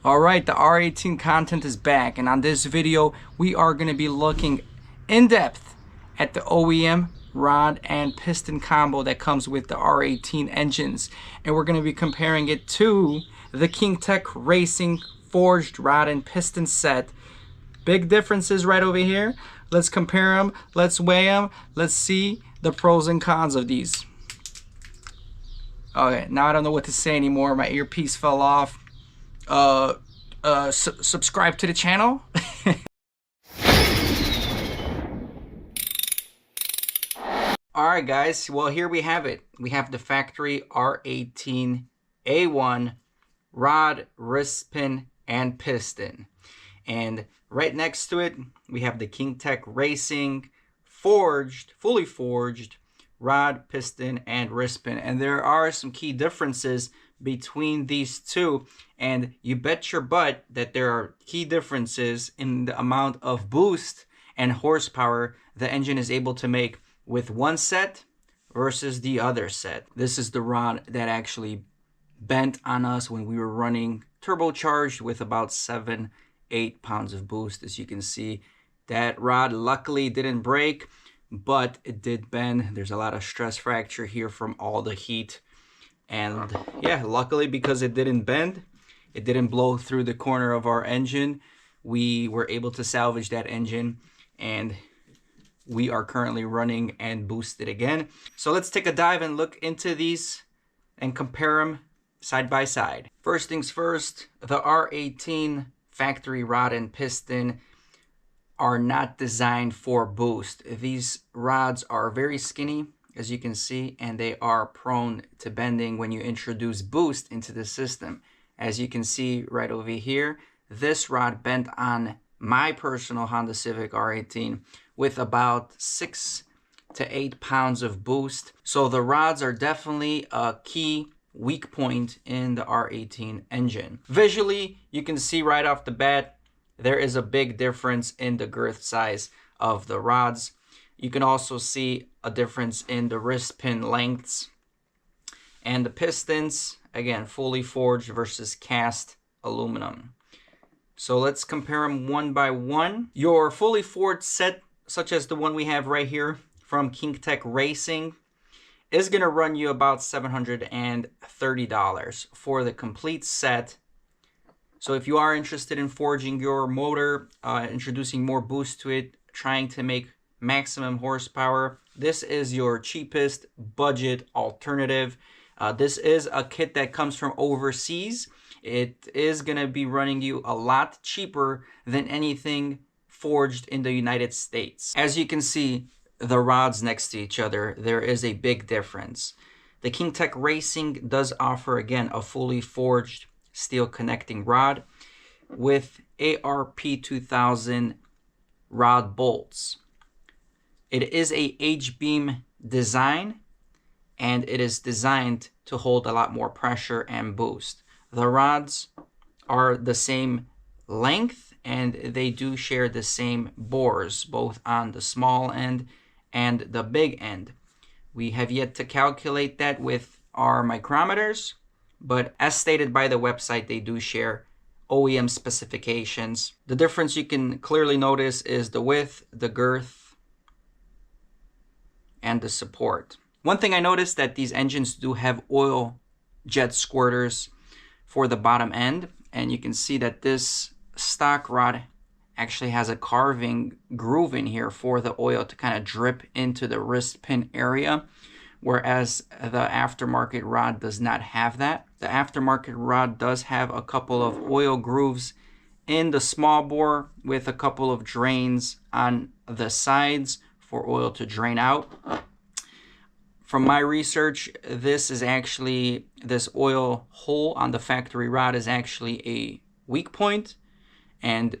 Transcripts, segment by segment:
Alright, the R18 content is back, and on this video we are going to be looking in depth at the OEM rod and piston combo that comes with the R18 engines, and we're going to be comparing it to the KingTec Racing forged rod and piston set. Big differences right over here. Let's compare them, let's weigh them, let's see the pros and cons of these. Okay, now I don't know what to say anymore. My earpiece fell off. Subscribe to the channel. Alright guys, well here we have it. We have the factory R18 A1 rod, wrist pin, and piston. And right next to it, we have the KingTec Racing forged, fully forged rod, piston, and wrist pin. And there are some key differences between these two, and you bet your butt that there are key differences in the amount of boost and horsepower the engine is able to make with one set versus the other set. This is the rod that actually bent on us when we were running turbocharged with about 7-8 pounds of boost. As you can see, that rod luckily didn't break, but it did bend. There's a lot of stress fracture here from all the heat. And yeah, luckily, because it didn't bend, it didn't blow through the corner of our engine, we were able to salvage that engine, and we are currently running and boosted again. So let's take a dive and look into these and compare them side by side. First things first, the R18 factory rod and piston are not designed for boost. These rods are very skinny, as you can see, and they are prone to bending when you introduce boost into the system. As you can see right over here, this rod bent on my personal Honda Civic R18 with about 6 to 8 pounds of boost. So the rods are definitely a key weak point in the R18 engine. Visually, you can see right off the bat, there is a big difference in the girth size of the rods. You can also see a difference in the wrist pin lengths. And the pistons, again, fully forged versus cast aluminum. So let's compare them one by one. Your fully forged set, such as the one we have right here from KingTec Racing, is going to run you about $730 for the complete set. So if you are interested in forging your motor, introducing more boost to it, trying to make maximum horsepower, this is your cheapest budget alternative. This is a kit that comes from overseas. It is going to be running you a lot cheaper than anything forged in the United States. As you can see, the rods next to each other, there is a big difference. The KingTec Racing does offer, again, a fully forged steel connecting rod with ARP 2000 rod bolts. It is a H-beam design, and it is designed to hold a lot more pressure and boost. The rods are the same length, and they do share the same bores, both on the small end and the big end. We have yet to calculate that with our micrometers, but as stated by the website, they do share OEM specifications. The difference you can clearly notice is the width, the girth, and the support. One thing I noticed that these engines do have oil jet squirters for the bottom end, and you can see that this stock rod actually has a carving groove in here for the oil to kind of drip into the wrist pin area, whereas the aftermarket rod does not have that. The aftermarket rod does have a couple of oil grooves in the small bore with a couple of drains on the sides for oil to drain out. From my research, this oil hole on the factory rod is actually a weak point, and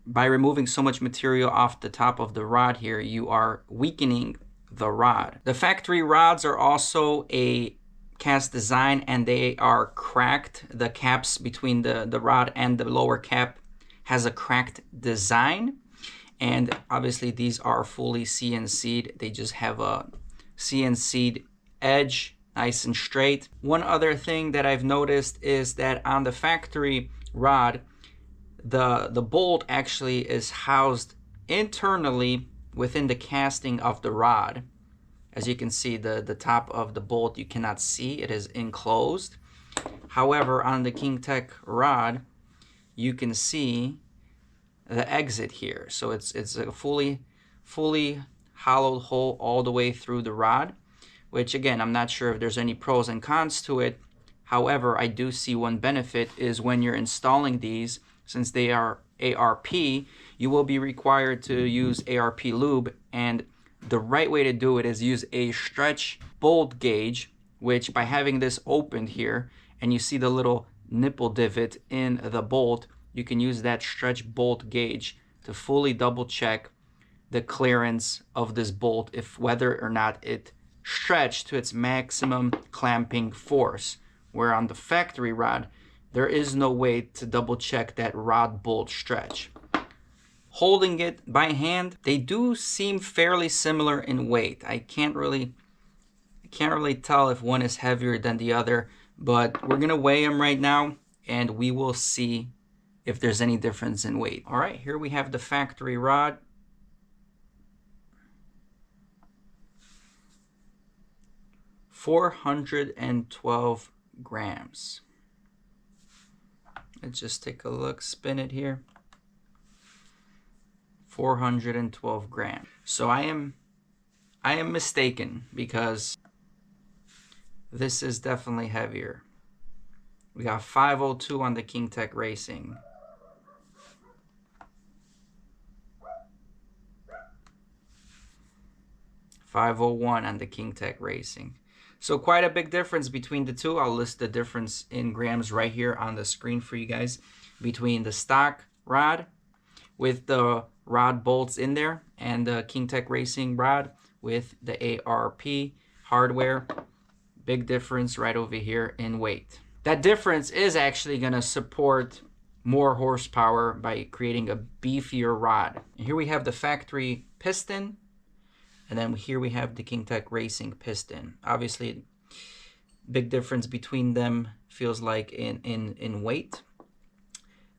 by removing so much material off the top of the rod here, you are weakening the rod. The factory rods are also a cast design, and they are cracked. The caps between the rod and the lower cap has a cracked design, and obviously these are fully CNC'd. They just have a CNC'd edge, nice and straight. One other thing that I've noticed is that on the factory rod, the bolt actually is housed internally within the casting of the rod. As you can see, the top of the bolt you cannot see, it is enclosed. However, on the KingTec rod, you can see the exit here. So it's a fully hollowed hole all the way through the rod, which again, I'm not sure if there's any pros and cons to it. However, I do see one benefit is when you're installing these, since they are ARP, you will be required to use ARP lube, and the right way to do it is use a stretch bolt gauge, which by having this opened here, and you see the little nipple divot in the bolt, you can use that stretch bolt gauge to fully double check the clearance of this bolt, if whether or not it stretched to its maximum clamping force. Where on the factory rod, there is no way to double check that rod bolt stretch. Holding it by hand, they do seem fairly similar in weight. I can't really tell if one is heavier than the other, but we're gonna weigh them right now and we will see if there's any difference in weight. All right, here we have the factory rod. $412 grams. Let's just take a look, spin it here. 412 grams. So I am mistaken, because this is definitely heavier. We got 502 on the KingTec Racing. 501 on the KingTec Racing. So quite a big difference between the two. I'll list the difference in grams right here on the screen for you guys between the stock rod with the rod bolts in there and the KingTec Racing rod with the ARP hardware. Big difference right over here in weight. That difference is actually going to support more horsepower by creating a beefier rod. And here we have the factory piston. And then here we have the KingTec Racing piston. Obviously, big difference between them feels like in weight.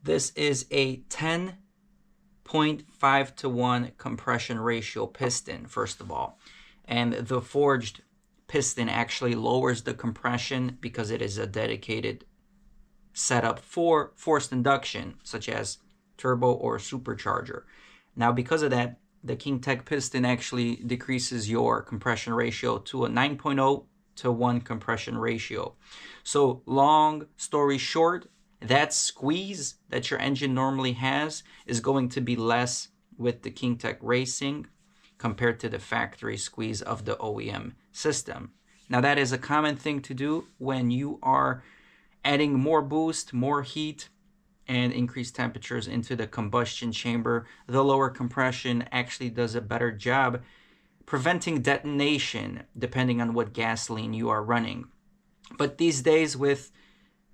This is a 10.5 to 1 compression ratio piston, first of all. And the forged piston actually lowers the compression because it is a dedicated setup for forced induction, such as turbo or supercharger. Now, because of that, the KingTec piston actually decreases your compression ratio to a 9.0 to 1 compression ratio. So long story short, that squeeze that your engine normally has is going to be less with the KingTec Racing compared to the factory squeeze of the OEM system. Now that is a common thing to do when you are adding more boost, more heat, and increased temperatures into the combustion chamber. The lower compression actually does a better job preventing detonation depending on what gasoline you are running. But these days with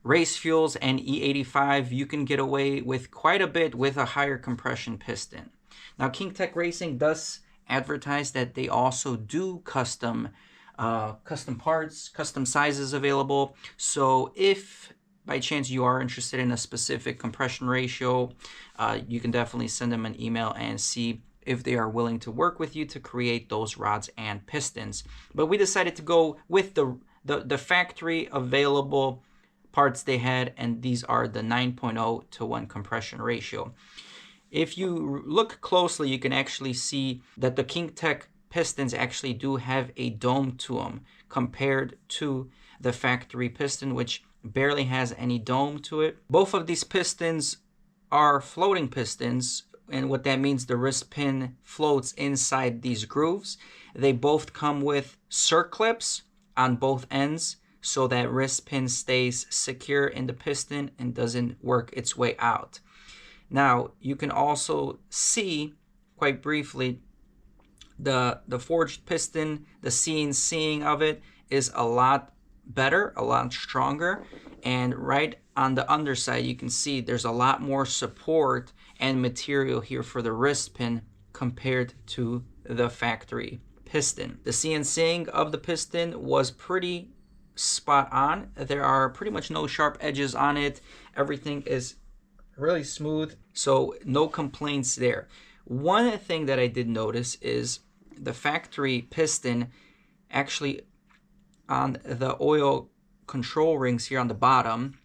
race fuels and E85, you can get away with quite a bit with a higher compression piston. Now KingTec Racing does advertise that they also do custom parts, custom sizes available. So if by chance you are interested in a specific compression ratio, you can definitely send them an email and see if they are willing to work with you to create those rods and pistons. But we decided to go with the factory available parts they had, and these are the 9.0 to 1 compression ratio. If you look closely, you can actually see that the KingTec pistons actually do have a dome to them compared to the factory piston, which barely has any dome to it. Both of these pistons are floating pistons, and what that means, the wrist pin floats inside these grooves. They both come with circlips on both ends, so that wrist pin stays secure in the piston and doesn't work its way out. Now, you can also see, quite briefly, the forged piston, the CNCing of it is a lot better, a lot stronger, and right on the underside you can see there's a lot more support and material here for the wrist pin compared to the factory piston. The CNCing of the piston was pretty spot on. There are pretty much no sharp edges on it. Everything is really smooth. So no complaints there. One thing that I did notice is the factory piston actually on the oil control rings here on the bottom,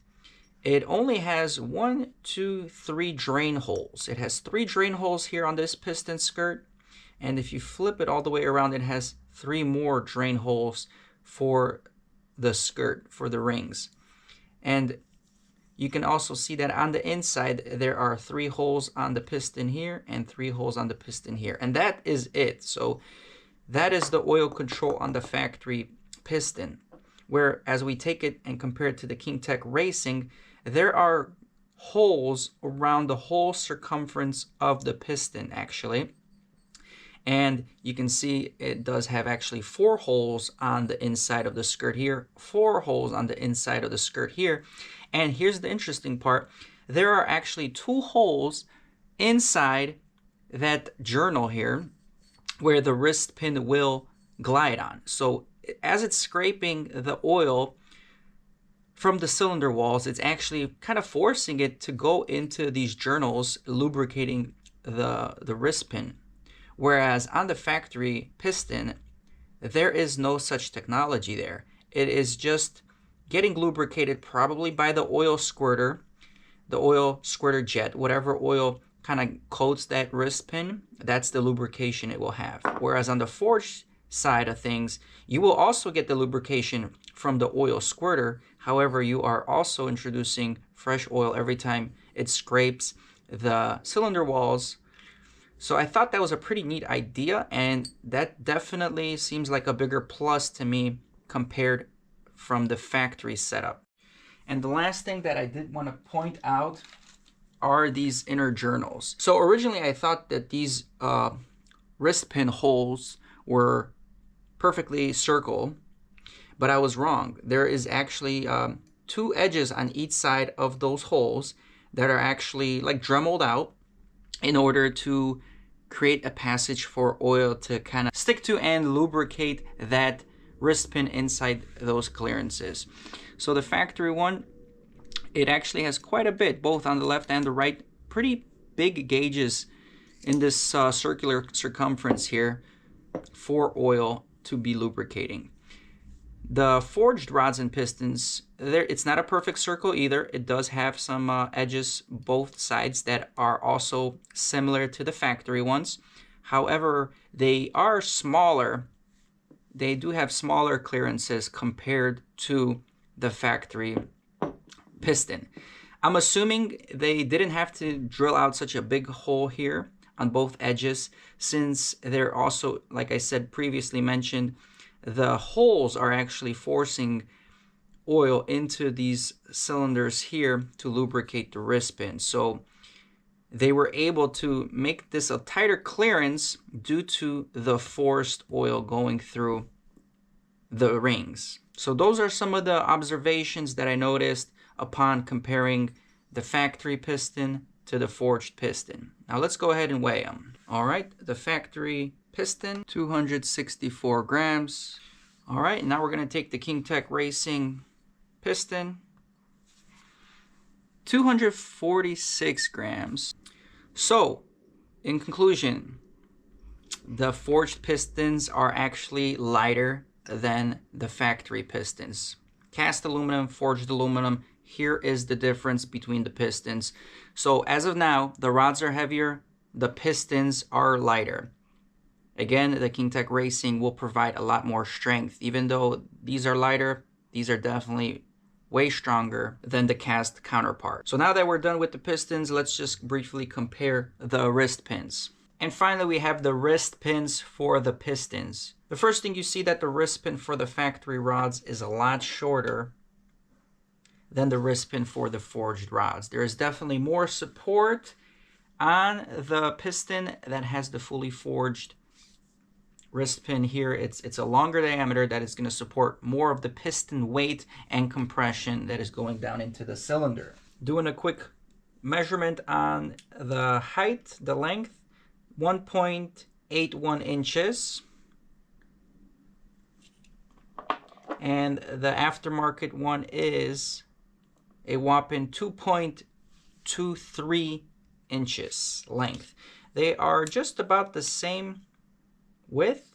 it only has 1, 2, 3 drain holes. It has 3 drain holes here on this piston skirt. And if you flip it all the way around, it has 3 more drain holes for the skirt, for the rings. And you can also see that on the inside, there are 3 holes on the piston here and 3 holes on the piston here. And that is it. So that is the oil control on the factory piston. Where as we take it and compare it to the KingTec Racing, there are holes around the whole circumference of the piston actually. And you can see it does have actually 4 holes on the inside of the skirt here, 4 holes on the inside of the skirt here. And here's the interesting part. There are actually 2 holes inside that journal here where the wrist pin will glide on. So as it's scraping the oil from the cylinder walls, it's actually kind of forcing it to go into these journals, lubricating the wrist pin. Whereas on the factory piston, there is no such technology there. It is just getting lubricated probably by the oil squirter jet, whatever oil kind of coats that wrist pin, that's the lubrication it will have. Whereas on the forged side of things, you will also get the lubrication from the oil squirter. However, you are also introducing fresh oil every time it scrapes the cylinder walls. So I thought that was a pretty neat idea, and that definitely seems like a bigger plus to me compared from the factory setup. And the last thing that I did want to point out are these inner journals. So originally I thought that these wrist pin holes were perfectly circle, but I was wrong. There is actually 2 edges on each side of those holes that are actually like dremeled out in order to create a passage for oil to kind of stick to and lubricate that wrist pin inside those clearances. So the factory one, it actually has quite a bit, both on the left and the right, pretty big gauges in this circular circumference here for oil to be lubricating. The forged rods and pistons, it's not a perfect circle either. It does have some edges both sides that are also similar to the factory ones. However, they are smaller. They do have smaller clearances compared to the factory piston. I'm assuming they didn't have to drill out such a big hole here on both edges, since they're also, like I said previously mentioned, the holes are actually forcing oil into these cylinders here to lubricate the wrist pin. So they were able to make this a tighter clearance due to the forced oil going through the rings. So those are some of the observations that I noticed upon comparing the factory piston to the forged piston. Now let's go ahead and weigh them. All right, the factory piston, 264 grams. All right, now we're going to take the KingTec Racing piston, 246 grams. So, in conclusion, the forged pistons are actually lighter than the factory pistons. Cast aluminum, forged aluminum, here is the difference between the pistons. So as of now, the rods are heavier, the pistons are lighter. Again, the KingTec Racing will provide a lot more strength. Even though these are lighter, these are definitely way stronger than the cast counterpart. So now that we're done with the pistons, let's just briefly compare the wrist pins. And finally, we have the wrist pins for the pistons. The first thing you see that the wrist pin for the factory rods is a lot shorter than the wrist pin for the forged rods. There is definitely more support on the piston that has the fully forged wrist pin here. It's a longer diameter that is going to support more of the piston weight and compression that is going down into the cylinder. Doing a quick measurement on the height, the length, 1.81 inches. And the aftermarket one is a whopping 2.2 0.23 inches length. They are just about the same width,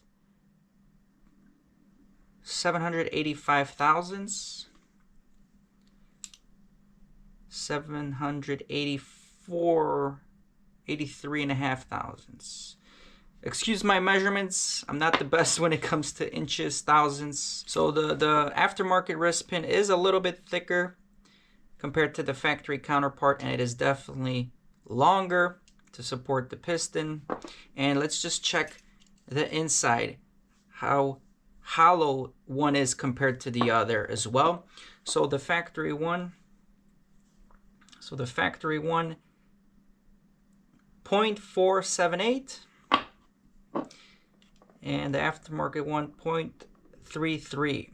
785 thousandths, 784, 83.5 thousandths. Excuse my measurements, I'm not the best when it comes to inches, thousandths. So the aftermarket wrist pin is a little bit thicker compared to the factory counterpart, and it is definitely longer to support the piston. And let's just check the inside, how hollow one is compared to the other as well. So the factory one, 0.478, and the aftermarket one 0.33.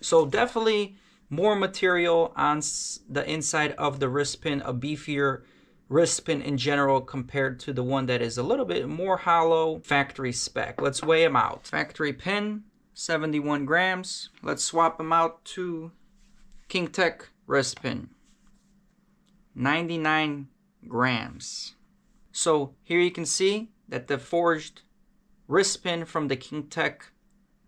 So definitely more material on the inside of the wrist pin, a beefier wrist pin in general compared to the one that is a little bit more hollow, factory spec. Let's weigh them out. Factory pin, 71 grams. Let's swap them out to KingTec wrist pin, 99 grams. So here you can see that the forged wrist pin from the KingTec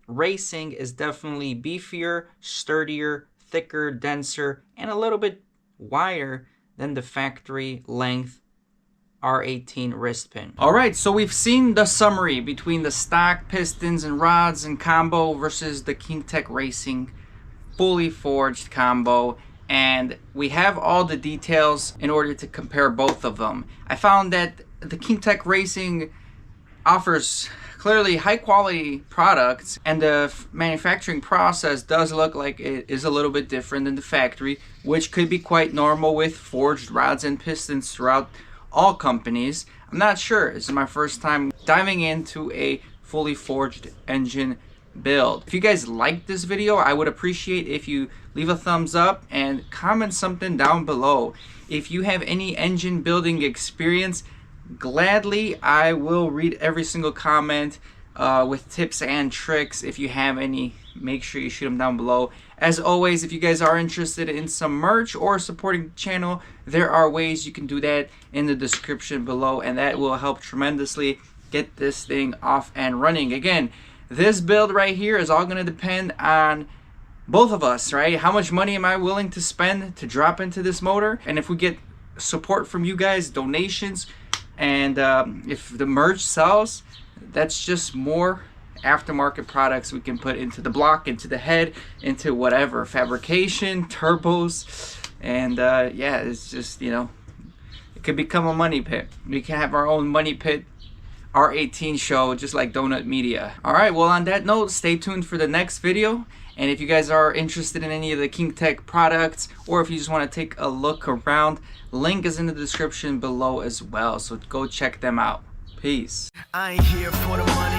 Racing is definitely beefier, sturdier, thicker, denser, and a little bit wider than the factory length R18 wrist pin. Alright, so we've seen the summary between the stock pistons and rods and combo versus the KingTec Racing fully forged combo, and we have all the details in order to compare both of them. I found that the KingTec Racing offers clearly high quality products, and the manufacturing process does look like it is a little bit different than the factory, which could be quite normal with forged rods and pistons throughout all companies. I'm not sure. This is my first time diving into a fully forged engine build. If you guys like this video, I would appreciate if you leave a thumbs up and comment something down below. If you have any engine building experience, gladly I will read every single comment with tips and tricks. If you have any, make sure you shoot them down below. As always, if you guys are interested in some merch or supporting the channel, there are ways you can do that in the description below, and that will help tremendously get this thing off and running. Again, this build right here is all going to depend on both of us, right? How much money am I willing to spend to drop into this motor? And if we get support from you guys, donations, and if the merch sells, that's just more aftermarket products we can put into the block, into the head, into whatever, fabrication, turbos, and yeah, it's just, you know, it could become a money pit. We can have our own money pit R18 show, just like Donut Media. Alright, well, on that note, stay tuned for the next video. And if you guys are interested in any of the KingTec products, or if you just want to take a look around, link is in the description below as well, so go check them out. Peace. I ain't here for the money.